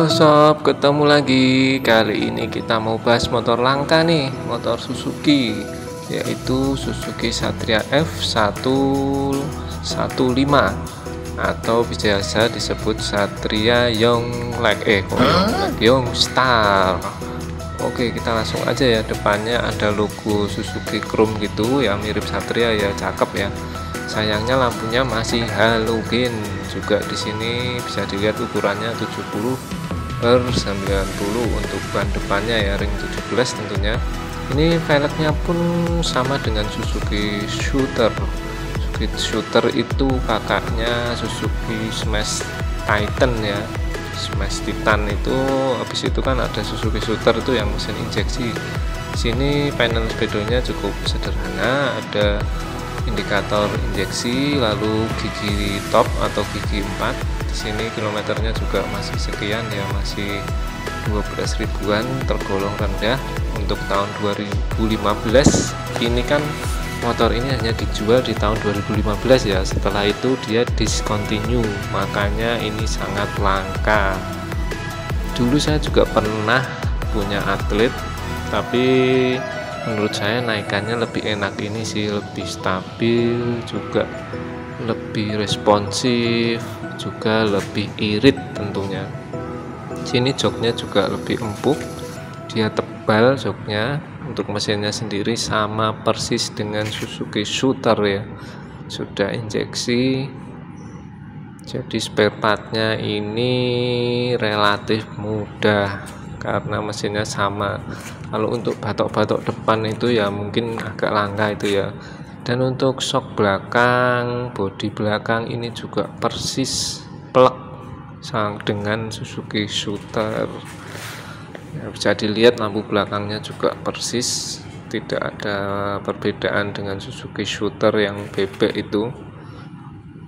Halo sob, ketemu lagi. Kali ini kita mau bahas motor langka nih, motor Suzuki, yaitu Suzuki Satria F115 atau biasa disebut Satria Youngstar. Oke, kita langsung aja ya. Depannya ada logo Suzuki Chrome gitu ya, mirip Satria ya, cakep ya. Sayangnya lampunya masih halogen. Juga di sini bisa dilihat ukurannya 70/90 untuk ban depannya ya, ring 17 tentunya. Ini velgnya pun sama dengan Suzuki Shooter. Suzuki Shooter itu kakaknya Suzuki Smash Titan ya. Smash Titan itu habis itu kan ada Suzuki Shooter itu yang mesin injeksi. Di sini panel speedonya cukup sederhana, ada indikator injeksi, lalu gigi top atau gigi 4. Di sini kilometernya juga masih sekian ya, masih 12 ribuan, tergolong rendah untuk tahun 2015. Ini kan motor ini hanya dijual di tahun 2015 ya, setelah itu dia discontinue, makanya ini sangat langka. Dulu saya juga pernah punya atlet, tapi menurut saya naikannya lebih enak ini sih, lebih stabil, juga lebih responsif, juga lebih irit tentunya. Sini joknya juga lebih empuk, dia tebal joknya. Untuk mesinnya sendiri sama persis dengan Suzuki Shooter ya, sudah injeksi, jadi spare partnya ini relatif mudah karena mesinnya sama. Kalau untuk batok-batok depan itu ya mungkin agak langka itu ya. Dan untuk shock belakang, bodi belakang ini juga persis plek dengan Suzuki Shooter ya, bisa dilihat lampu belakangnya juga persis, tidak ada perbedaan dengan Suzuki Shooter yang bebek itu.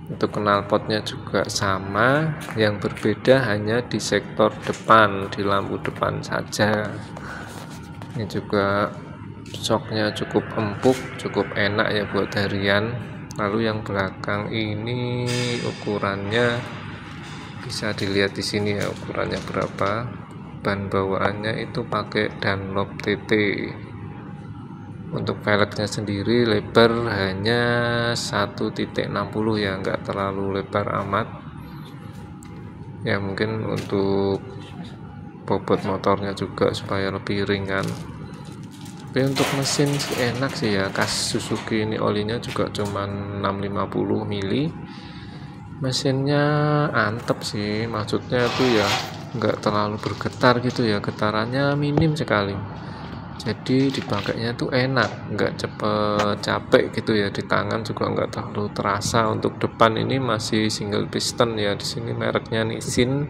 Untuk knalpotnya juga sama, yang berbeda hanya di sektor depan, di lampu depan saja. Ini juga shocknya cukup empuk, cukup enak ya buat harian. Lalu yang belakang ini ukurannya bisa dilihat di sini ya, ukurannya berapa. Ban bawaannya itu pakai Dunlop TT. Untuk velgnya sendiri lebar hanya 1,60 ya, enggak terlalu lebar amat ya, mungkin untuk bobot motornya juga supaya lebih ringan. Tapi untuk mesin sih enak sih ya, kas Suzuki ini olinya juga cuman 650 mili. Mesinnya antep sih, maksudnya tuh ya enggak terlalu bergetar gitu ya, getarannya minim sekali. Jadi dipakainya tuh enak, nggak cepet capek gitu ya, di tangan juga nggak terlalu terasa. Untuk depan ini masih single piston ya, di sini mereknya Nissin.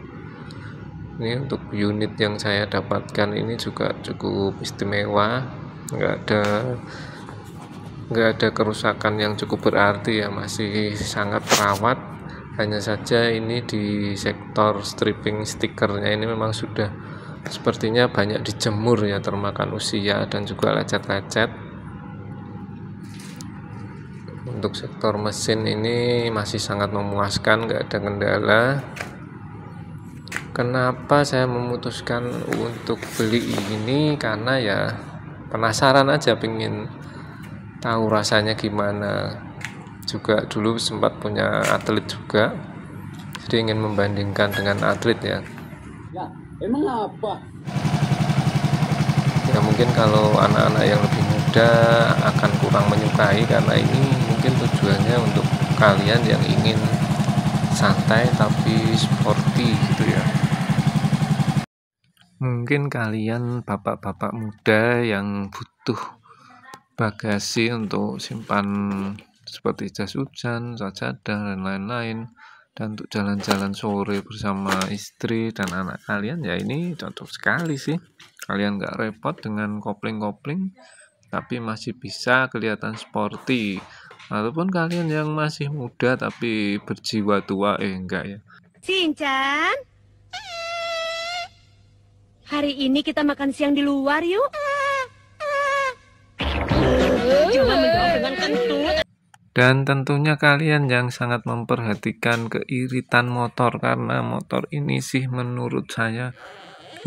Ini untuk unit yang saya dapatkan ini juga cukup istimewa, nggak ada kerusakan yang cukup berarti ya, masih sangat terawat. Hanya saja ini di sektor stripping stikernya ini memang sudah sepertinya banyak dijemur ya, termakan usia dan juga lecet-lecet. Untuk sektor mesin ini masih sangat memuaskan, nggak ada kendala. Kenapa saya memutuskan untuk beli ini? Karena ya penasaran aja, pengen tahu rasanya gimana. Juga dulu sempat punya atlet juga, jadi ingin membandingkan dengan atlet ya. Emang apa? Ya mungkin kalau anak-anak yang lebih muda akan kurang menyukai, karena ini mungkin tujuannya untuk kalian yang ingin santai tapi sporty gitu ya. Mungkin kalian bapak-bapak muda yang butuh bagasi untuk simpan seperti jas hujan, sajadah dan lain-lain, dan untuk jalan-jalan sore bersama istri dan anak kalian ya, ini cocok sekali sih. Kalian nggak repot dengan kopling-kopling, tapi masih bisa kelihatan sporty. Ataupun kalian yang masih muda tapi berjiwa tua, enggak ya. Shinchan, hari ini kita makan siang di luar yuk. Jangan menjawab dengan kentut. Dan tentunya kalian yang sangat memperhatikan keiritan motor, karena motor ini sih menurut saya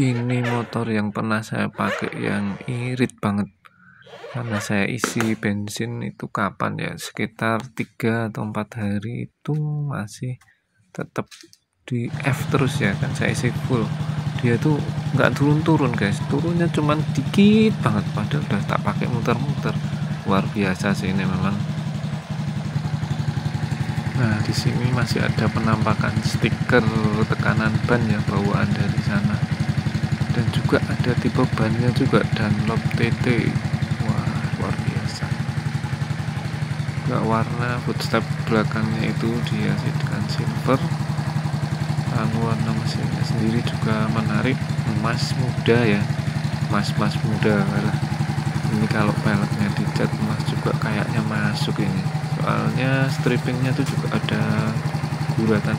ini motor yang pernah saya pakai yang irit banget. Karena saya isi bensin itu kapan ya, sekitar 3 atau 4 hari itu masih tetap di F terus ya kan, saya isi full. Dia tuh nggak turun-turun guys, turunnya cuman dikit banget, padahal udah tak pakai muter-muter. Luar biasa sih ini memang. Nah, di sini masih ada penampakan stiker tekanan ban ya, bawaan dari sana. Dan juga ada tipe bannya juga, Dunlop TT. Wah, luar biasa. Juga warna footstep belakangnya itu dihiasi dengan silver. Lalu warna mesinnya sendiri juga menarik, emas muda ya, emas muda. Ini kalau peleknya dicat emas juga kayaknya masuk ini, soalnya strippingnya tuh juga ada guratan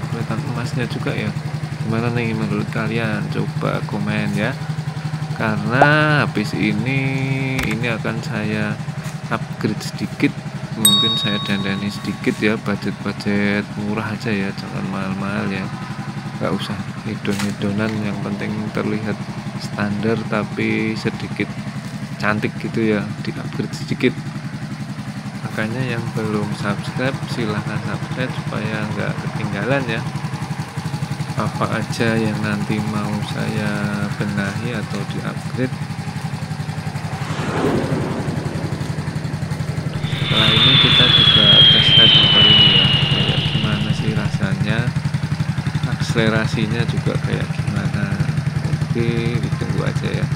emasnya juga ya. Gimana nih menurut kalian? Coba komen ya, karena habis ini akan saya upgrade sedikit, mungkin saya dandani sedikit ya, budget murah aja ya, jangan mahal-mahal ya, nggak usah hedon-hedonan, yang penting terlihat standar tapi sedikit cantik gitu ya, di upgrade sedikit. Makanya yang belum subscribe silahkan subscribe supaya nggak ketinggalan ya, apa aja yang nanti mau saya benahi atau di upgrade. Setelah ini kita juga test ride motor ini ya, kayak gimana sih rasanya, akselerasinya juga kayak gimana. Oke, ditunggu aja ya.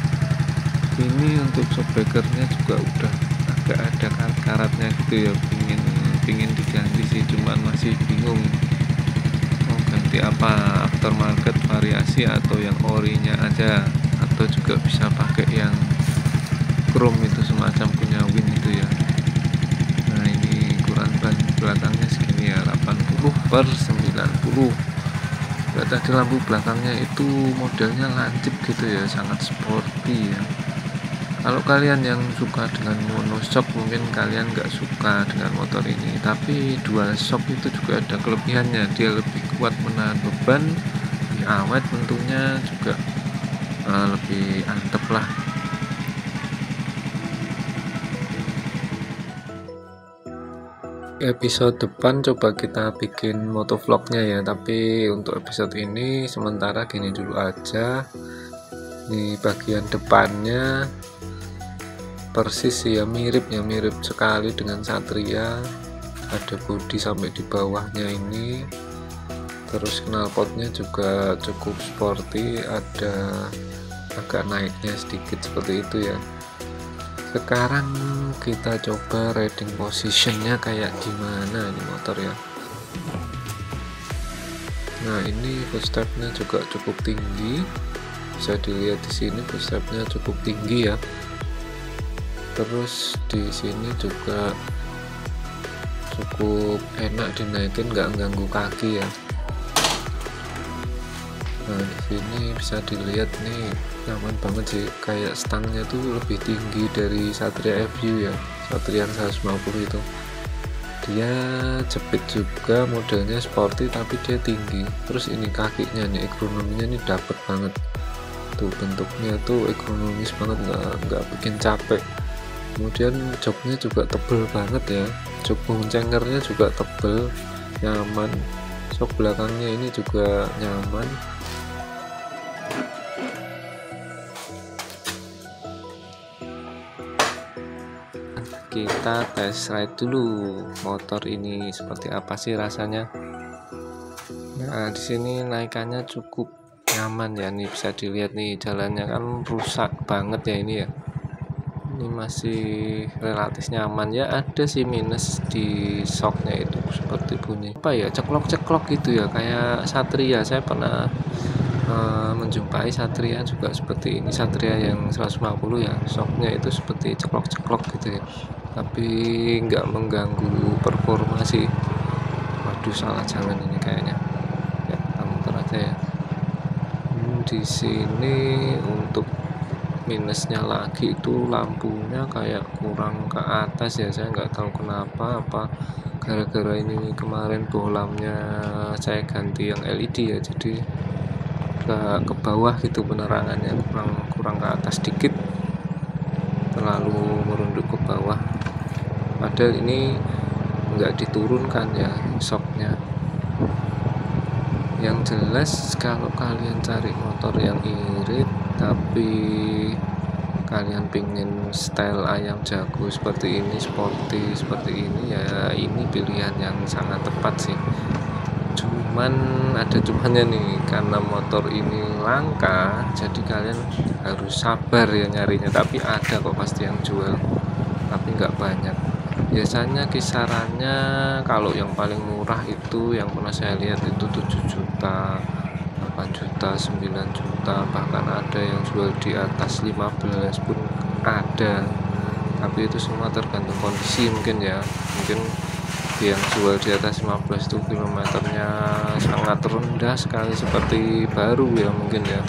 Ini untuk shockbreakernya juga udah agak ada karat-karatnya gitu ya, pingin diganti sih, cuman masih bingung mau ganti apa, aftermarket variasi atau yang orinya aja, atau juga bisa pakai yang chrome itu, semacam punya Win itu ya. Nah, ini ukuran ban belakangnya segini ya, 80/90. Tadi lampu belakangnya itu modelnya lancip gitu ya, sangat sporty ya. Kalau kalian yang suka dengan monoshock, mungkin kalian nggak suka dengan motor ini, tapi dual shock itu juga ada kelebihannya, dia lebih kuat menahan beban, lebih awet tentunya, juga lebih antep lah. Episode depan coba kita bikin motovlognya ya, tapi untuk episode ini sementara gini dulu aja. Di bagian depannya persis ya, mirip sekali dengan Satria, ada bodi sampai di bawahnya ini, terus knalpotnya juga cukup sporty, ada agak naiknya sedikit seperti itu ya. Sekarang kita coba riding positionnya kayak gimana ini motor ya. Nah, ini footstepnya juga cukup tinggi, bisa dilihat di sini footstepnya cukup tinggi ya. Terus di sini juga cukup enak dinaikin, nggak ganggu kaki ya. Nah, di sini bisa dilihat nih, nyaman banget sih, kayak stangnya tuh lebih tinggi dari Satria FU ya, Satria 150 itu. Dia jepit juga, modelnya sporty tapi dia tinggi. Terus ini kakinya nih, ekonominya nih dapet banget. Tuh bentuknya tuh ekonomis banget, nggak bikin capek. Kemudian joknya juga tebel banget ya, jok boncengernya juga tebel, nyaman. Shock belakangnya ini juga nyaman. Kita test ride dulu motor ini seperti apa sih rasanya. Nah, di sini naikannya cukup nyaman ya, nih bisa dilihat nih, jalannya kan rusak banget ya ini ya. Ini masih relatif nyaman ya, ada sih minus di shocknya itu seperti bunyi apa ya, ceklok gitu ya, kayak Satria. Saya pernah menjumpai Satria juga seperti ini, Satria yang 150 ya, shocknya itu seperti ceklok gitu ya, tapi nggak mengganggu performa sih. Waduh, salah jalan ini kayaknya ya, kita muter aja ya. Di sini untuk minusnya lagi itu lampunya kayak kurang ke atas ya, saya nggak tahu kenapa, apa gara-gara ini kemarin bohlamnya saya ganti yang LED ya, jadi ke bawah gitu penerangannya, kurang ke atas dikit, terlalu merunduk ke bawah, padahal ini nggak diturunkan ya shocknya. Yang jelas kalau kalian cari motor yang irit tapi kalian pingin style ayam jago seperti ini, sporty seperti ini, ya ini pilihan yang sangat tepat sih. Cuman ada cumannya nih, karena motor ini langka, jadi kalian harus sabar ya nyarinya. Tapi ada kok pasti yang jual, tapi nggak banyak. Biasanya kisarannya kalau yang paling murah itu yang pernah saya lihat itu 7 juta, 8 juta, 9 juta, bahkan ada yang jual di atas 15 pun ada. Tapi itu semua tergantung kondisi mungkin ya. Mungkin yang jual di atas 15 itu kilometernya sangat rendah sekali, seperti baru ya mungkin ya,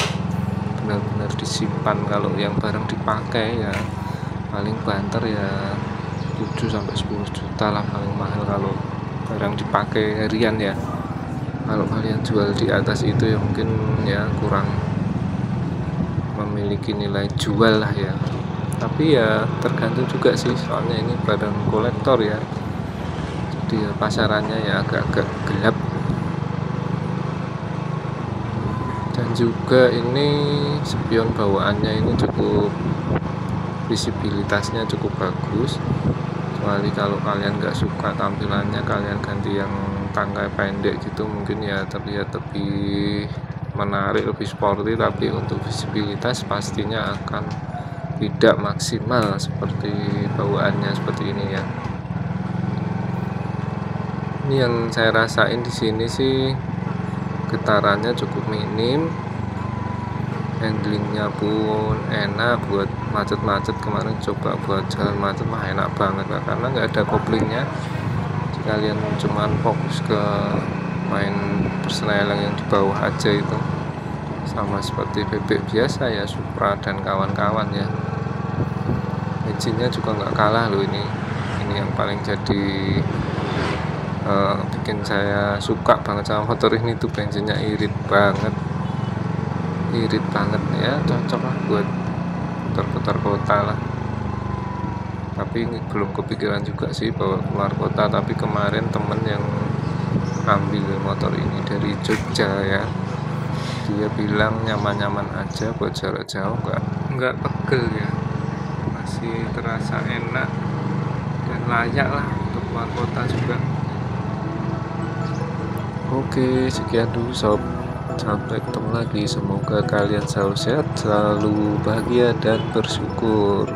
benar-benar disimpan. Kalau yang barang dipakai ya paling banter ya 7-10 juta lah paling mahal kalau barang dipakai harian ya. Kalau kalian jual di atas itu ya mungkin ya kurang memiliki nilai jual lah ya. Tapi ya tergantung juga sih, soalnya ini barang kolektor ya, jadi ya pasarannya ya agak-agak gelap. Dan juga ini spion bawaannya ini cukup, visibilitasnya cukup bagus, kecuali kalau kalian nggak suka tampilannya, kalian ganti yang tangkai pendek gitu mungkin ya terlihat lebih menarik, lebih sporty, tapi untuk visibilitas pastinya akan tidak maksimal seperti bawaannya seperti ini ya. Ini yang saya rasain di sini sih, getarannya cukup minim, handlingnya pun enak. Buat macet-macet kemarin coba buat jalan macet mah enak banget lah, karena nggak ada koplingnya. Kalian cuman fokus ke main persneling yang di bawah aja, itu sama seperti bebek biasa ya, Supra dan kawan-kawan ya. Bensinnya juga nggak kalah loh ini yang paling jadi bikin saya suka banget sama motor ini tuh, bensinnya irit banget ya, cocok lah buat putar-putar kota lah. Tapi belum kepikiran juga sih bawa keluar kota, tapi kemarin temen yang ambil motor ini dari Jogja ya, dia bilang nyaman-nyaman aja buat jarak jauh, nggak pegel ya, masih terasa enak dan layak lah untuk keluar kota juga. Oke, sekian dulu sob, sampai ketemu lagi. Semoga kalian selalu sehat, selalu bahagia dan bersyukur.